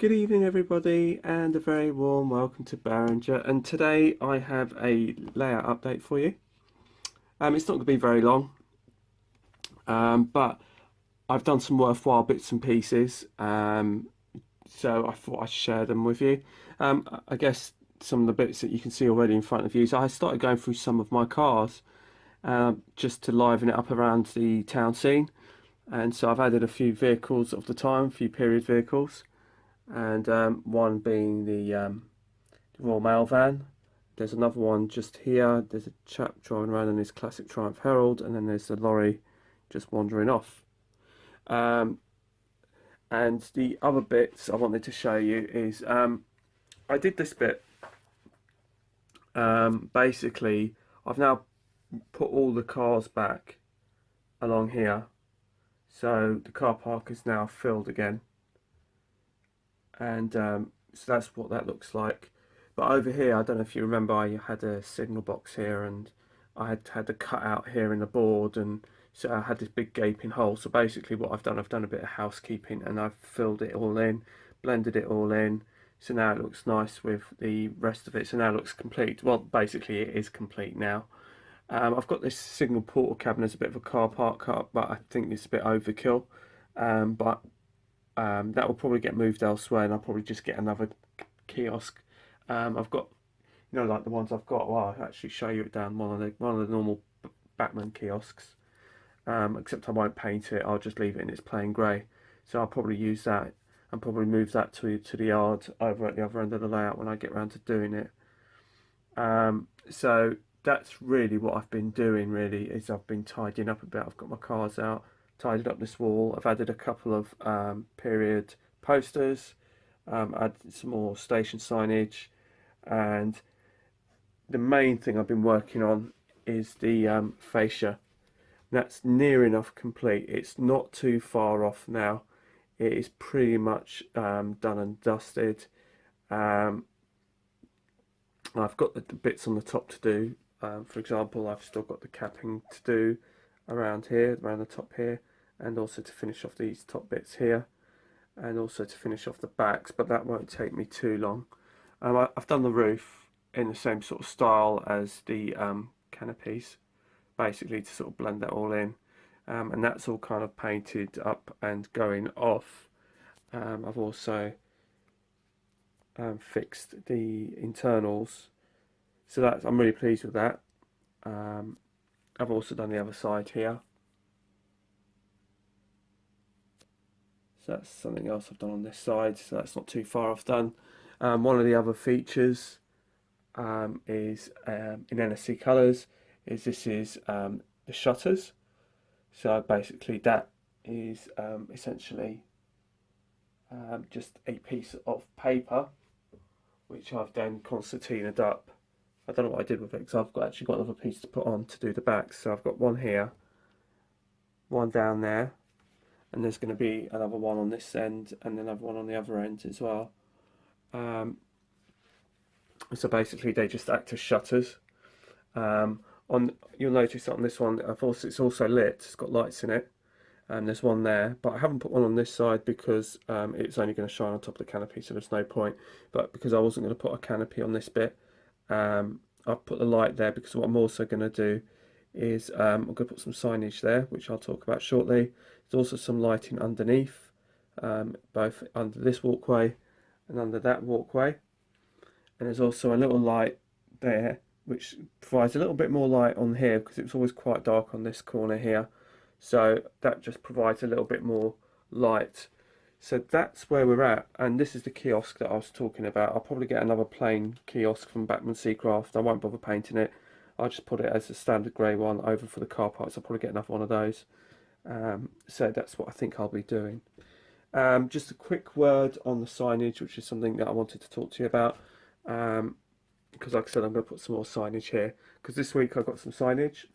Good evening, everybody, and a very warm welcome to Berringer. And today I have a layout update for you. It's not going to be very long, but I've done some worthwhile bits and pieces, so I thought I'd share them with you. I guess some of the bits that you can see already in front of you. So I started going through some of my cars just to liven it up around the town scene. And so I've added a few vehicles of the time, a few period vehicles, and one being the Royal Mail van. There's another one just here. There's a chap driving around in his classic Triumph Herald, and then there's the lorry just wandering off. Um, and the other bits I wanted to show you is I did this bit. Basically, I've now put all the cars back along here, so the car park is now filled again, and so that's what that looks like. But over here, I don't know if you remember, I had a signal box here, and I had a cut out here in the board, and so I had this big gaping hole. So basically what I've done a bit of housekeeping, and I've filled it all in, blended it all in, so now it looks nice with the rest of it. So now it looks complete. Well, basically it is complete now. I've got this signal portal cabin as a bit of a car park cut, but I think it's a bit overkill. But that will probably get moved elsewhere, and I'll probably just get another kiosk. I've got, like the ones I've got. Well, I'll actually show you it down one of the normal Batman kiosks. Except I won't paint it. I'll just leave it in its plain grey. So I'll probably use that and probably move that to the yard over at the other end of the layout when I get around to doing it. So that's really what I've been doing. Really, is I've been tidying up a bit. I've got my cars out, tidied up this wall. I've added a couple of period posters. Added some more station signage, and the main thing I've been working on is the fascia. That's near enough complete. It's not too far off now. It is pretty much done and dusted. I've got the bits on the top to do. For example, I've still got the capping to do around here, around the top here, and also to finish off these top bits here, and also to finish off the backs, but that won't take me too long. I've done the roof in the same sort of style as the canopies, basically to sort of blend that all in, and that's all kind of painted up and going off. I've also fixed the internals, so that's, I'm really pleased with that. I've also done the other side here, so that's something else I've done on this side, so that's not too far off done. One of the other features is in NSC colours is this is the shutters. So basically that is essentially just a piece of paper which I've then concertinaed up. I don't know what I did with it because actually got another piece to put on to do the backs. So I've got one here, one down there, and there's going to be another one on this end and another one on the other end as well. So basically they just act as shutters. You'll notice on this one, it's also lit. It's got lights in it, and there's one there. But I haven't put one on this side because it's only going to shine on top of the canopy, so there's no point. But because I wasn't going to put a canopy on this bit, I've put the light there because what I'm also going to do is I'm going to put some signage there, which I'll talk about shortly. There's also some lighting underneath, both under this walkway and under that walkway. And there's also a little light there which provides a little bit more light on here because it was always quite dark on this corner here, so that just provides a little bit more light. So that's where we're at, and this is the kiosk that I was talking about. I'll probably get another plain kiosk from Batman Seacraft. I won't bother painting it. I'll just put it as a standard grey one over for the car parks. I'll probably get another one of those. So that's what I think I'll be doing. Just a quick word on the signage, which is something that I wanted to talk to you about. Because like I said, I'm going to put some more signage here, because this week I got some signage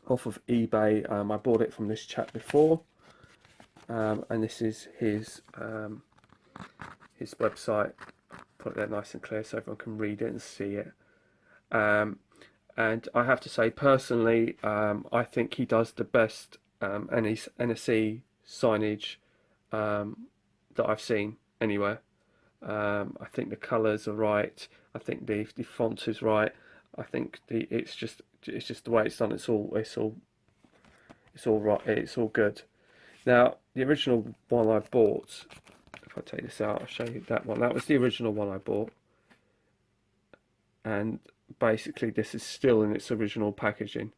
off of eBay. I bought it from this chap before, and this is his website. Put it there nice and clear so everyone can read it and see it. And I have to say, personally, I think he does the best NSE signage that I've seen. anywhere. I think the colours are right. I think the font is right. I think it's just the way it's done. It's all right. It's all good. Now the original one I bought. If I take this out, I'll show you that one. That was the original one I bought, and basically this is still in its original packaging.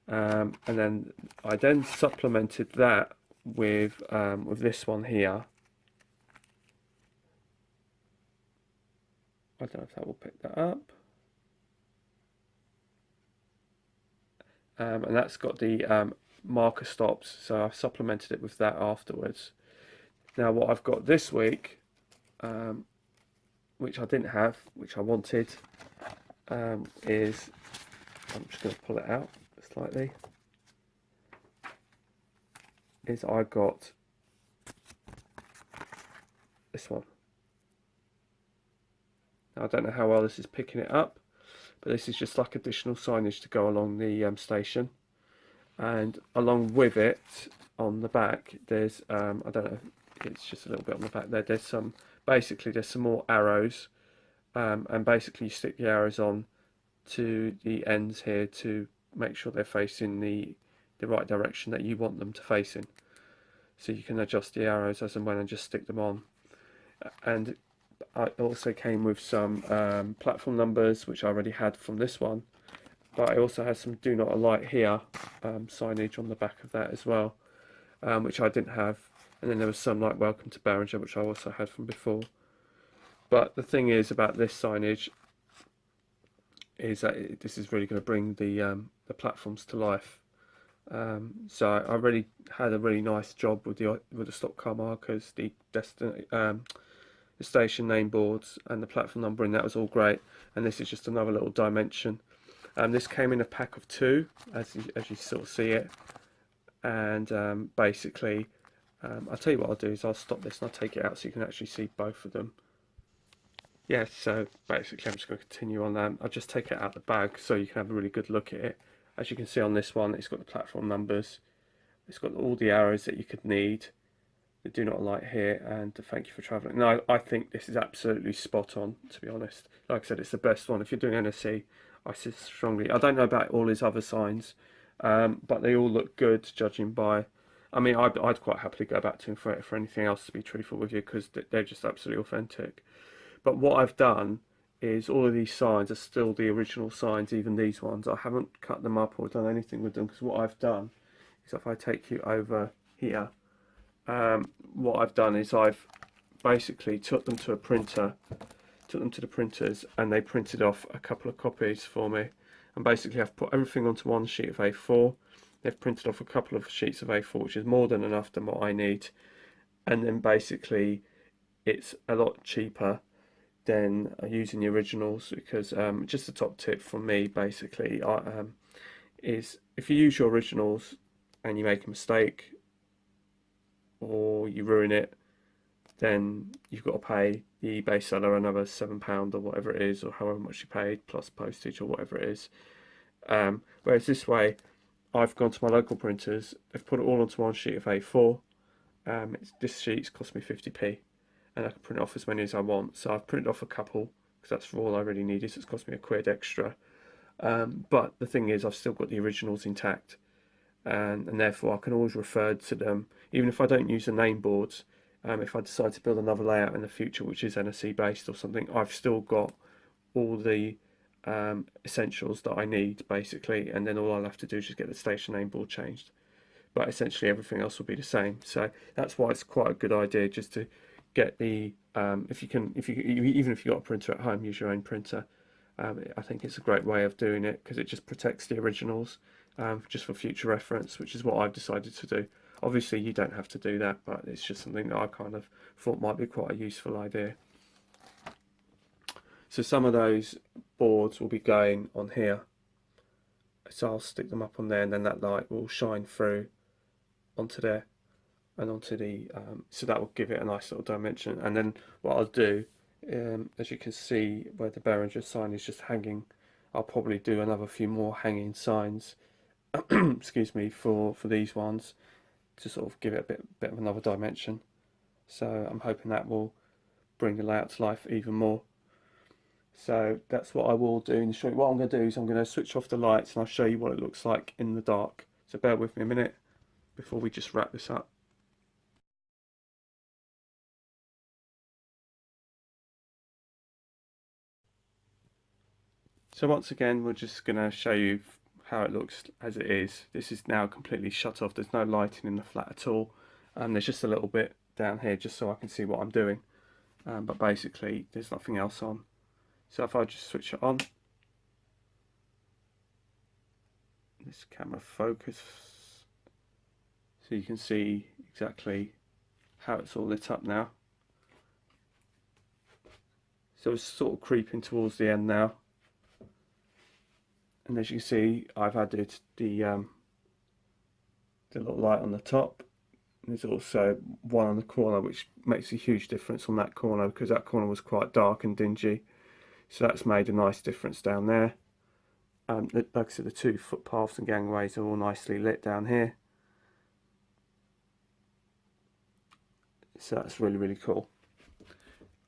And then I then supplemented that with this one here. I don't know if that will pick that up. And that's got the marker stops, so I've supplemented it with that afterwards. Now what I've got this week, which I didn't have, which I wanted, is, I'm just going to pull it out slightly, is I got this one. Now I don't know how well this is picking it up, but this is just like additional signage to go along the station, and along with it on the back there's I don't know, it's just a little bit on the back there, there's some more arrows, and basically you stick the arrows on to the ends here to make sure they're facing the right direction that you want them to face in, so you can adjust the arrows as and when and just stick them on. And I also came with some platform numbers, which I already had from this one, but I also had some do not alight here signage on the back of that as well, which I didn't have. And then there was some like welcome to Berringer, which I also had from before. But the thing is about this signage is that this is really going to bring the platforms to life. So I really had a really nice job with the stop car markers, the station name boards, and the platform numbering. That was all great, and this is just another little dimension. This came in a pack of 2, as you sort of see it, and basically I'll tell you what I'll do is I'll stop this and I'll take it out so you can actually see both of them. Yeah, so basically I'm just going to continue on that. I'll just take it out of the bag so you can have a really good look at it. As you can see on this one, it's got the platform numbers, it's got all the arrows that you could need, the do not alight here, and the thank you for travelling. Now I think this is absolutely spot on, to be honest. Like I said, it's the best one. If you're doing NSE, I say strongly. I don't know about all his other signs, but they all look good, judging by, I mean, I'd quite happily go back to him for anything else, to be truthful with you, because they're just absolutely authentic. But what I've done is all of these signs are still the original signs, even these ones. I haven't cut them up or done anything with them, because what I've done is, if I take you over here, what I've done is I've basically took them to the printers, and they printed off a couple of copies for me. And basically I've put everything onto one sheet of A4. They've printed off a couple of sheets of A4, which is more than enough than what I need. And then basically it's a lot cheaper than using the originals, because just a top tip from me basically is, if you use your originals and you make a mistake or you ruin it, then you've got to pay the eBay seller another £7 or whatever it is, or however much you paid plus postage or whatever it is. Whereas this way, I've gone to my local printers, they've put it all onto one sheet of A4. This sheet's cost me 50p, and I can print off as many as I want. So I've printed off a couple, because that's all I really needed, so it's cost me £1 extra. But the thing is, I've still got the originals intact, and therefore I can always refer to them, even if I don't use the name boards. If I decide to build another layout in the future, which is NSE based or something, I've still got all the essentials that I need, basically, and then all I'll have to do is just get the station name board changed. But essentially everything else will be the same. So that's why it's quite a good idea just to get the even if you've got a printer at home, use your own printer. I think it's a great way of doing it, because it just protects the originals, just for future reference, which is what I've decided to do. Obviously you don't have to do that, but it's just something that I kind of thought might be quite a useful idea. So some of those boards will be going on here, so I'll stick them up on there, and then that light will shine through onto there and onto the so that will give it a nice little dimension. And then what I'll do, as you can see where the Berringer sign is just hanging, I'll probably do another few more hanging signs excuse me, for these ones, to sort of give it a bit of another dimension. So I'm hoping that will bring the layout to life even more. So that's what I will do in the short. What I'm going to do is I'm going to switch off the lights and I'll show you what it looks like in the dark. So bear with me a minute before we just wrap this up. So once again, we're just going to show you how it looks as it is. This is now completely shut off. There's no lighting in the flat at all. There's just a little bit down here just so I can see what I'm doing. But basically, there's nothing else on. So if I just switch it on, this camera focus, so you can see exactly how it's all lit up now. So it's sort of creeping towards the end now. And as you can see, I've added the little light on the top. There's also one on the corner, which makes a huge difference on that corner because that corner was quite dark and dingy. So that's made a nice difference down there. Like I said, the two footpaths and gangways are all nicely lit down here. So that's really, really cool.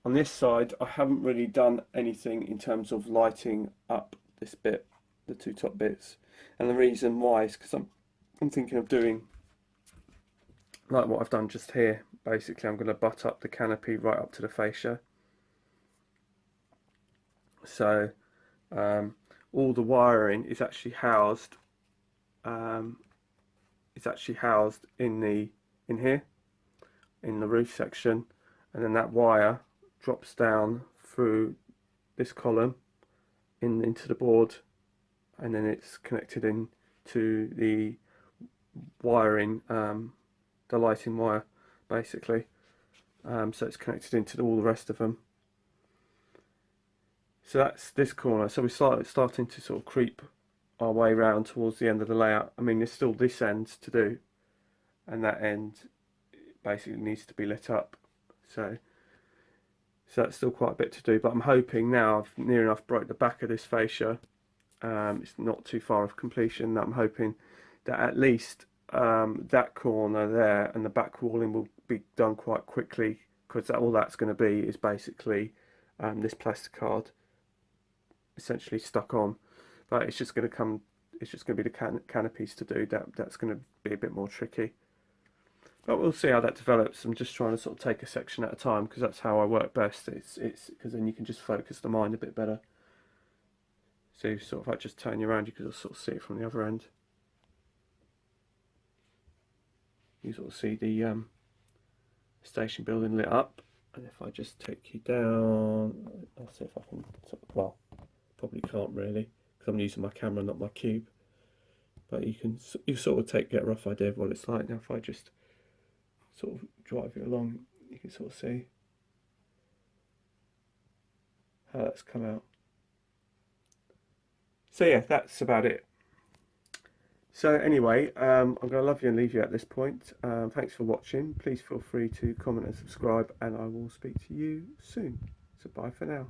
On this side, I haven't really done anything in terms of lighting up this bit, the two top bits. And the reason why is because I'm thinking of doing like what I've done just here. Basically, I'm going to butt up the canopy right up to the fascia. So all the wiring is actually housed. It's actually housed in here in the roof section, and then that wire drops down through this column into the board, and then it's connected in to the wiring, the lighting wire basically. So it's connected into all the rest of them. So that's this corner. So we're starting to sort of creep our way around towards the end of the layout. I mean, there's still this end to do, and that end basically needs to be lit up. So that's still quite a bit to do, but I'm hoping now I've near enough broke the back of this fascia. It's not too far of completion. That I'm hoping that at least that corner there and the back walling will be done quite quickly, because all that's going to be is basically this plasticard essentially stuck on. But it's just going to come. It's just going to be the canopies to do. That's going to be a bit more tricky. But we'll see how that develops. I'm just trying to sort of take a section at a time because that's how I work best. It's because then you can just focus the mind a bit better. So you sort of like just turn you around, you can sort of see it from the other end. You sort of see the station building lit up. And if I just take you down, I'll see if I can, well, probably can't really because I'm using my camera, not my cube. But you sort of get a rough idea of what it's like. Now if I just sort of drive you along, you can sort of see how that's come out. So yeah, that's about it. So anyway, I'm going to love you and leave you at this point. Thanks for watching. Please feel free to comment and subscribe, and I will speak to you soon. So bye for now.